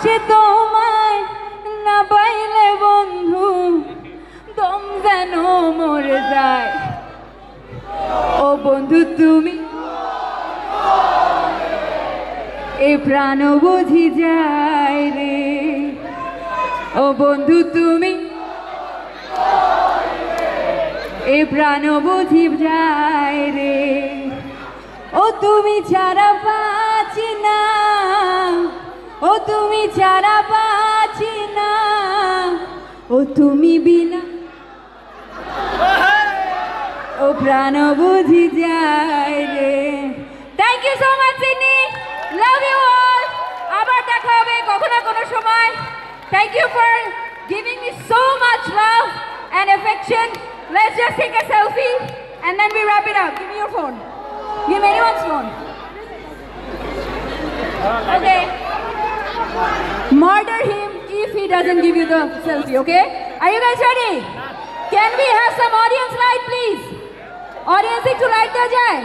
পাশে তোমায় না পাইলে বন্ধু দম যেন মরে যায়। ও বন্ধু তুমি এ প্রাণ বুঝি যায় রে। ও বন্ধু তুমি এ প্রাণ বুঝি যায় রে। ও তুমি ছাড়া বাঁচি না, ও তুমি ছাড়া বাঁচি না, ও তুমি বিনা ও প্রাণ বুঝি যায় রে। Thank you so much Sydney, love you all. আবার দেখা হবে কখনো কোনো সময়। Thank you for giving me so much love and affection. Let's just take a selfie and then we wrap it up. Give me your phone. Give anyone's phone. Okay. Murder him if he doesn't give you the selfie, okay? Are you guys ready? Can we have some audience light, please? Audience, to light the jai.